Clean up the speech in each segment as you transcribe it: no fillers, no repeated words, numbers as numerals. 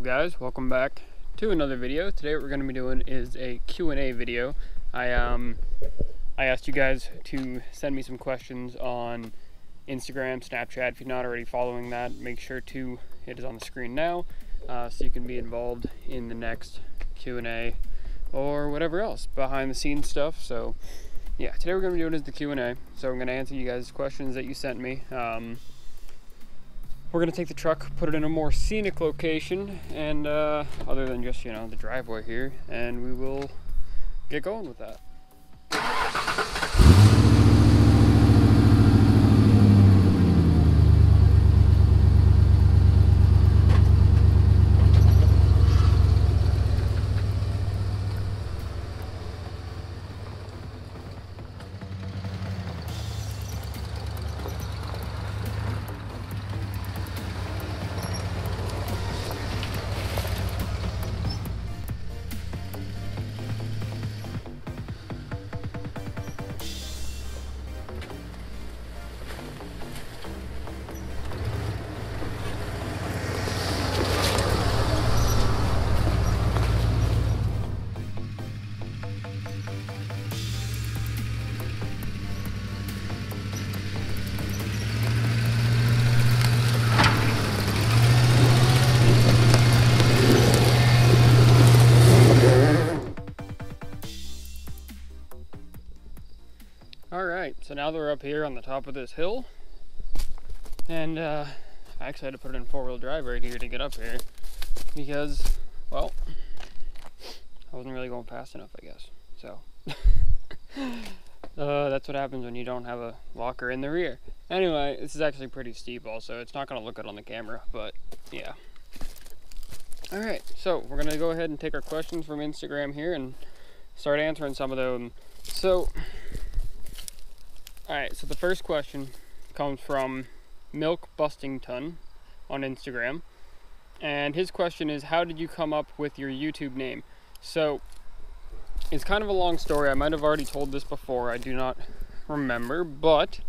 up, guys? Welcome back to another video. Today what we're going to be doing is a Q&A video. I asked you guys to send me some questions on Instagram, Snapchat. If you're not already following that, make sure to, it is on the screen now, so you can be involved in the next Q&A or whatever else, behind the scenes stuff. So yeah, today we're going to be doing is the Q&A. So I'm going to answer you guys' questions that you sent me. We're going to take the truck, put it in a more scenic location, and other than just, the driveway here, and we will get going with that. Alright, so now that we're up here on the top of this hill, and I actually had to put it in four-wheel drive right here to get up here, because, well, I wasn't really going fast enough, I guess. So, that's what happens when you don't have a locker in the rear. Anyway, this is actually pretty steep also. It's not going to look good on the camera, but yeah. Alright, so we're going to go ahead and take our questions from Instagram here and start answering some of them. So, alright, so the first question comes from Milk Bustington on Instagram, and his question is, how did you come up with your YouTube name? So it's kind of a long story. I might have already told this before, I do not remember, but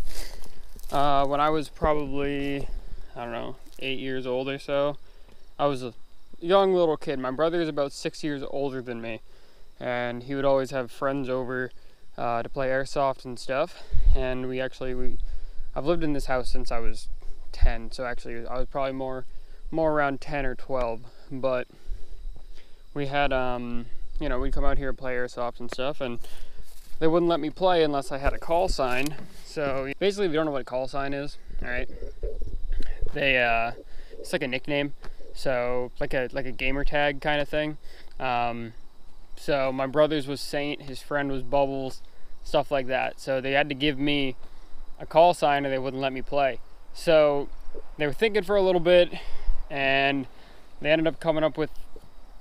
when I was probably, I don't know, 8 years old or so, I was a young little kid. My brother is about 6 years older than me, and he would always have friends over to play airsoft and stuff. And I've lived in this house since I was 10, so actually I was probably more around 10 or 12, but we had, we'd come out here and play airsoft and stuff, and they wouldn't let me play unless I had a call sign. So basically, if you don't know what a call sign is, all right, it's like a nickname, so like a gamer tag kind of thing. So my brother's was Saint, his friend was Bubbles, stuff like that. So they had to give me a call sign or they wouldn't let me play. So they were thinking for a little bit, and they ended up coming up with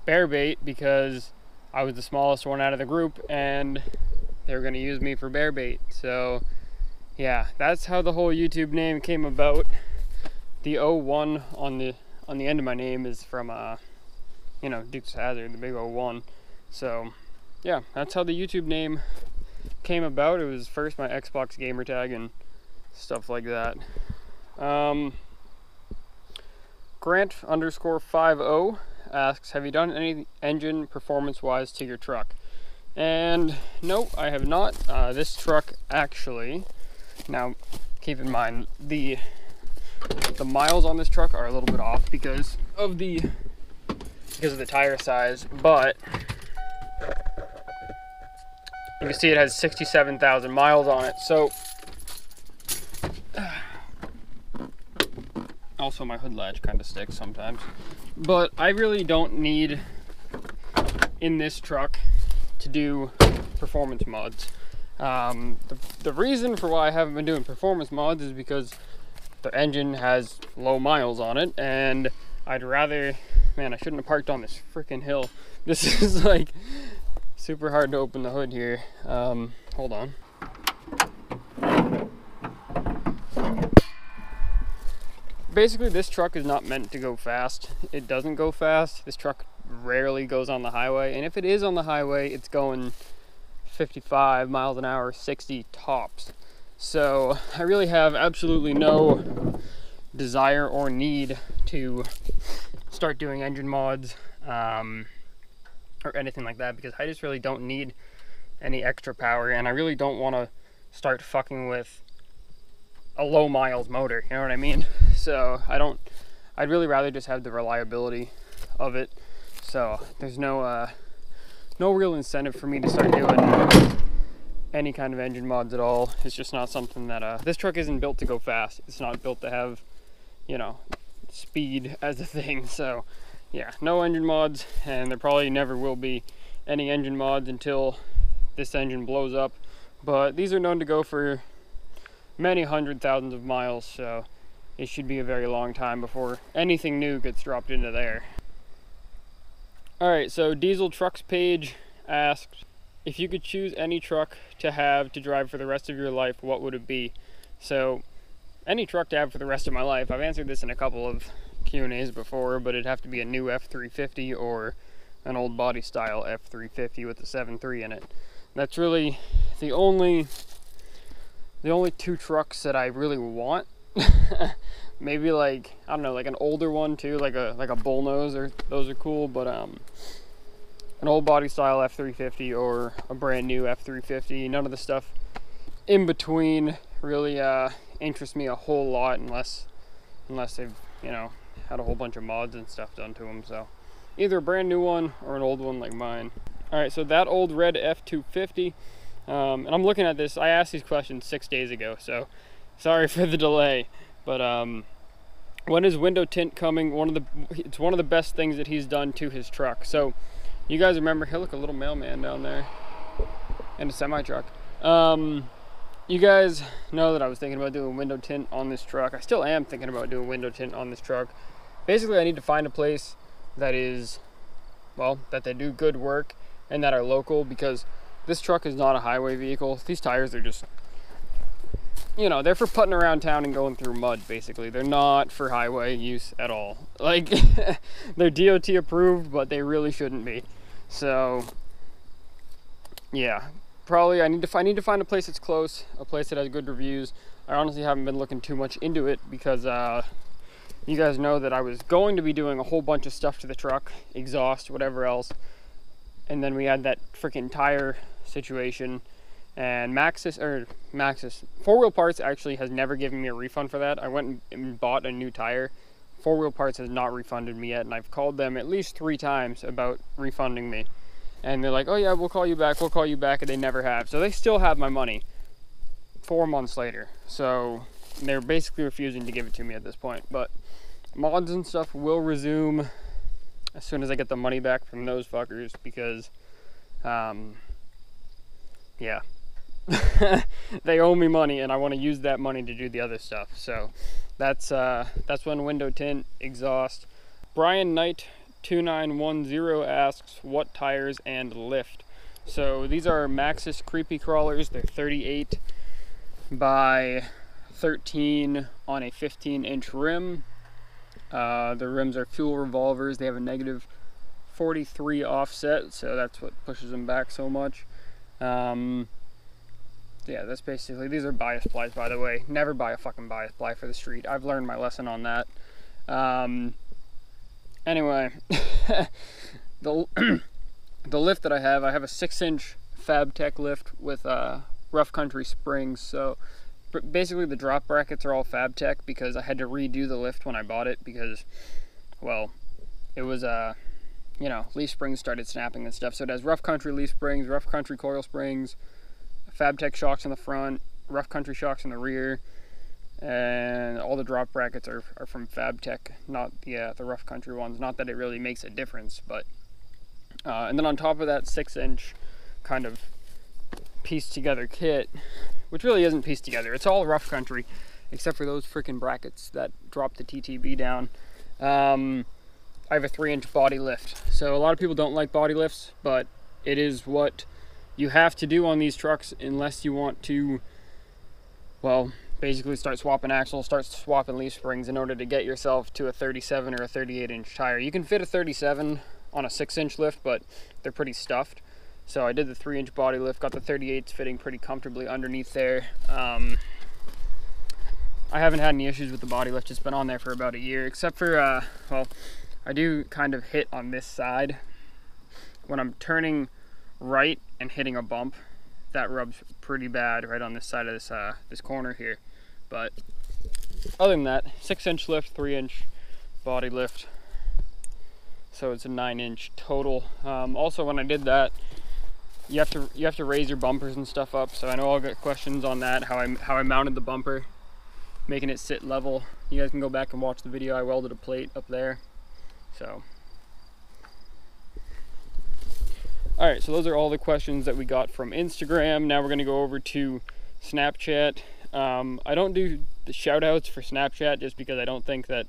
BearBait because I was the smallest one out of the group, and they were going to use me for BearBait. So yeah, that's how the whole YouTube name came about. The 01 on the end of my name is from Dukes Hazzard, the big 01. So yeah, that's how the YouTube name came about. It was first my Xbox gamer tag and stuff like that. Grant_50 asks, have you done any engine performance wise to your truck? And no, I have not. This truck actually, now keep in mind the miles on this truck are a little bit off because of the tire size, but you can see it has 67,000 miles on it. So also my hood latch kind of sticks sometimes, but I really don't need in this truck to do performance mods. The reason for why I haven't been doing performance mods is because the engine has low miles on it, and I'd rather, man, I shouldn't have parked on this freaking hill. This is like super hard to open the hood here. Hold on. Basically, this truck is not meant to go fast. It doesn't go fast. This truck rarely goes on the highway, and if it is on the highway, it's going 55 miles an hour, 60 tops. So I really have absolutely no desire or need to start doing engine mods or anything like that, because I just really don't need any extra power, and I really don't want to start fucking with a low miles motor, you know what I mean? So I'd really rather just have the reliability of it. So there's no real incentive for me to start doing any kind of engine mods at all. It's just not something that this truck isn't built to go fast. It's not built to have, you know, speed as a thing. So yeah, no engine mods, and there probably never will be any engine mods until this engine blows up. But these are known to go for many hundred thousands of miles, so it should be a very long time before anything new gets dropped into there. Alright, so Diesel Trucks page asked, if you could choose any truck to drive for the rest of your life, what would it be? So, any truck to have for the rest of my life, I've answered this in a couple of Q&As before, but it'd have to be a new F350 or an old body style F350 with a 7.3 in it. That's really the only two trucks that I really want. Maybe like, I don't know, like an older one too, like a bullnose, or those are cool, but an old body style F350 or a brand new F350. None of the stuff in between really interests me a whole lot, unless they've, you know, had a whole bunch of mods and stuff done to them. So either a brand new one or an old one like mine. All right, so that old red F250, and I'm looking at this, I asked these questions 6 days ago, so sorry for the delay, but when is window tint coming? It's one of the best things that he's done to his truck. So you guys remember, hey, look, a little mailman down there and a semi truck. You guys know that I was thinking about doing window tint on this truck. I still am thinking about doing window tint on this truck. Basically, I need to find a place that is, well, that they do good work and that are local, because this truck is not a highway vehicle. These tires are just, you know, they're for putting around town and going through mud, basically. They're not for highway use at all. Like, they're DOT approved, but they really shouldn't be. So, yeah, probably I need to find a place that's close, a place that has good reviews. I honestly haven't been looking too much into it, because you guys know that I was going to be doing a whole bunch of stuff to the truck, exhaust, whatever else, and then we had that freaking tire situation. And Maxxis 4-Wheel Parts actually has never given me a refund for that. I went and bought a new tire. 4-Wheel Parts has not refunded me yet, and I've called them at least 3 times about refunding me. And they're like, oh yeah, we'll call you back, and they never have. So they still have my money 4 months later. So they're basically refusing to give it to me at this point. But mods and stuff will resume as soon as I get the money back from those fuckers, because, yeah. They owe me money, and I want to use that money to do the other stuff. So that's when window tint, exhaust. Brian Knight 2910 asks, what tires and lift? So these are Maxxis Creepy Crawlers. They're 38 by 13 on a 15-inch rim. The rims are fuel revolvers. They have a negative 43 offset, so that's what pushes them back so much. Yeah, that's basically, these are bias plies, by the way. Never buy a fucking bias ply for the street. I've learned my lesson on that. Anyway, the lift that I have a 6-inch FabTech lift with rough country springs. So basically the drop brackets are all FabTech, because I had to redo the lift when I bought it, because, well, it was you know, leaf springs started snapping and stuff. So it has rough country leaf springs, rough country coil springs, FabTech shocks in the front, rough country shocks in the rear, and all the drop brackets are from FabTech, not the rough country ones. Not that it really makes a difference, but and then on top of that 6-inch kind of pieced together kit, which really isn't pieced together, it's all rough country except for those freaking brackets that drop the TTB down. I have a 3-inch body lift. So a lot of people don't like body lifts, but it is what you have to do on these trucks unless you want to, well, basically start swapping axles, start swapping leaf springs in order to get yourself to a 37 or a 38-inch tire. You can fit a 37 on a 6-inch lift, but they're pretty stuffed. So I did the 3-inch body lift, got the 38s fitting pretty comfortably underneath there. I haven't had any issues with the body lift. It's been on there for about a year, except for, well, I do kind of hit on this side. When I'm turning right and hitting a bump, that rubs pretty bad right on this side of this corner here. But other than that, 6-inch lift, 3-inch body lift. So it's a 9-inch total. Also, when I did that, you have to raise your bumpers and stuff up. So I know I'll get questions on that, how I mounted the bumper, making it sit level. You guys can go back and watch the video. I welded a plate up there. So, all right, so those are all the questions that we got from Instagram. Now we're gonna go over to Snapchat. I don't do the shout outs for Snapchat just because I don't think that,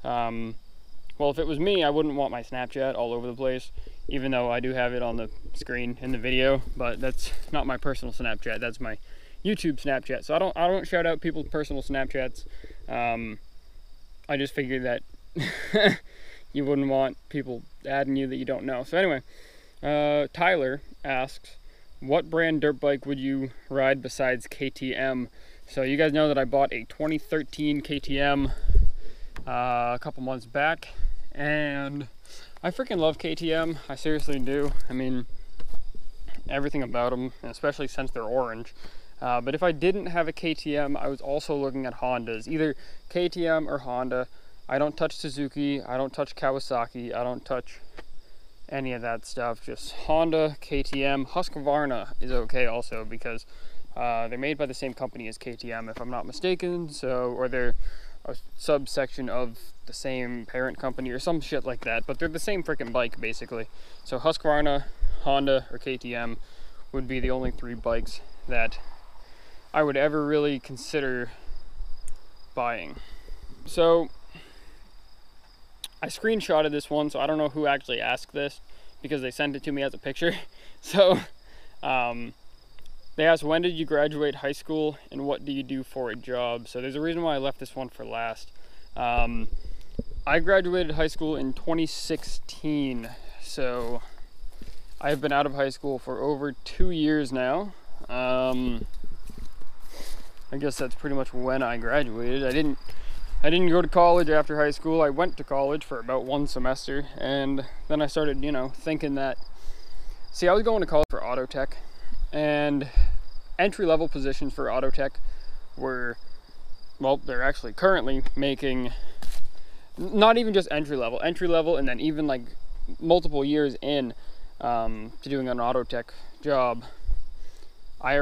well, if it was me, I wouldn't want my Snapchat all over the place, even though I do have it on the screen in the video, but that's not my personal Snapchat. That's my YouTube Snapchat. So I don't shout out people's personal Snapchats. I just figured that you wouldn't want people adding you that you don't know. So anyway, Tyler asks, what brand dirt bike would you ride besides KTM? So you guys know that I bought a 2013 KTM a couple months back, and I freaking love KTM. I seriously do. I mean, everything about them, especially since they're orange. But if I didn't have a KTM, I was also looking at Hondas, either KTM or Honda. I don't touch Suzuki, I don't touch Kawasaki, I don't touch any of that stuff. Just Honda, KTM. Husqvarna is okay also because they're made by the same company as KTM, if I'm not mistaken. So, or they're a subsection of the same parent company or some shit like that. But they're the same freaking bike basically. So Husqvarna, Honda, or KTM would be the only 3 bikes that I would ever really consider buying. So I screenshotted this one, so I don't know who actually asked this because they sent it to me as a picture. So they asked, when did you graduate high school and what do you do for a job? So there's a reason why I left this one for last. I graduated high school in 2016, so I've been out of high school for over 2 years now. I guess that's pretty much when I graduated. I didn't go to college after high school. I went to college for about 1 semester, and then I started, you know, thinking that, see, I was going to college for auto tech, and entry-level positions for auto tech were, well, they're actually currently making, not even just entry-level, and then even like multiple years in to doing an auto tech job, I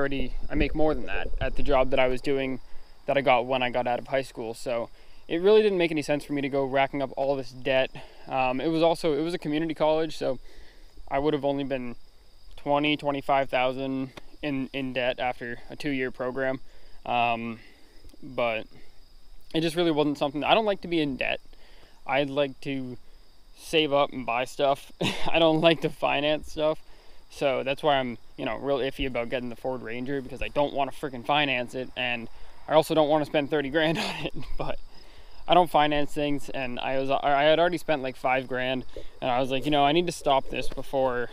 make more than that at the job that I was doing, that I got when I got out of high school. So it really didn't make any sense for me to go racking up all this debt. It was a community college, so I would have only been $25,000 in debt after a 2-year program. But it just really wasn't something. I don't like to be in debt. I'd like to save up and buy stuff. I don't like to finance stuff. So that's why I'm, you know, real iffy about getting the Ford Ranger, because I don't want to freaking finance it, and I also don't want to spend 30 grand on it. But I don't finance things, and I had already spent like 5 grand, and I was like, you know, I need to stop this before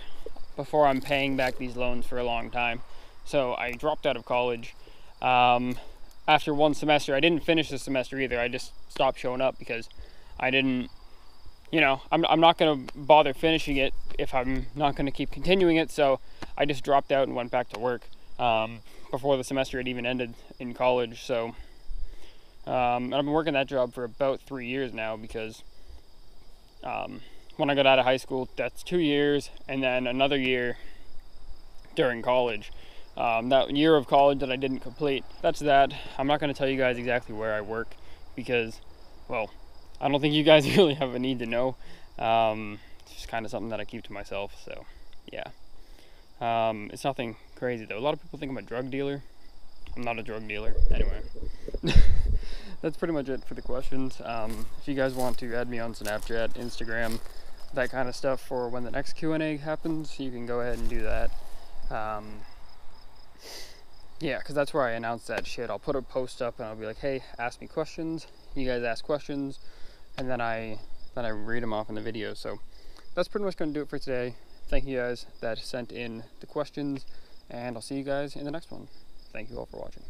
I'm paying back these loans for a long time. So I dropped out of college after 1 semester. I didn't finish the semester either. I just stopped showing up because I didn't, you know, I'm not going to bother finishing it if I'm not going to keep continuing it. So I just dropped out and went back to work before the semester had even ended in college. So and I've been working that job for about 3 years now, because when I got out of high school, that's 2 years, and then another year during college. That year of college that I didn't complete, that's that. I'm not going to tell you guys exactly where I work because, well, I don't think you guys really have a need to know. It's just kind of something that I keep to myself, so yeah. It's nothing crazy though. A lot of people think I'm a drug dealer. I'm not a drug dealer. Anyway, that's pretty much it for the questions. If you guys want to add me on Snapchat, Instagram, that kind of stuff for when the next Q&A happens, you can go ahead and do that. Yeah, because that's where I announce that shit. I'll put a post up and I'll be like, hey, ask me questions. You guys ask questions, and then I read them off in the video. So that's pretty much going to do it for today. Thank you guys that sent in the questions, and I'll see you guys in the next one. Thank you all for watching.